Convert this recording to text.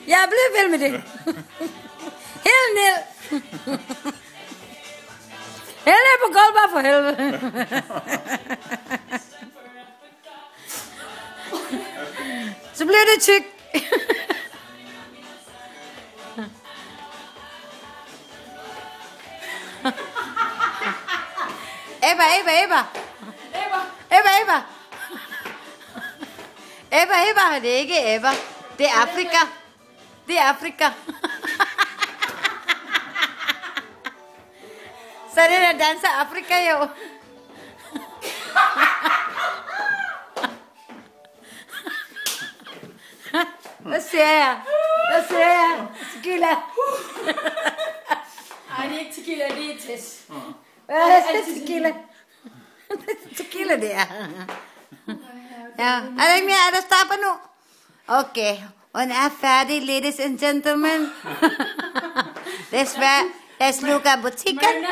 Jeg er blevet vel med det. Helt ned. Helt ned på gulvet, bare for helvede. Så bliver det tyk. Ebba. Ebba, det er ikke Ebba. Det er Afrika. Det er Afrika. Så det der danser Afrika jo. Hvad ser jeg? Tequila. Nej, det er ikke tequila, det er tes. Hvad er det tequila? Tequila det er. Ja, er der ikke mere? Er der stopper nu? Okay, hun er færdig, ladies and gentlemen. Desværre, jeg slukker butikken.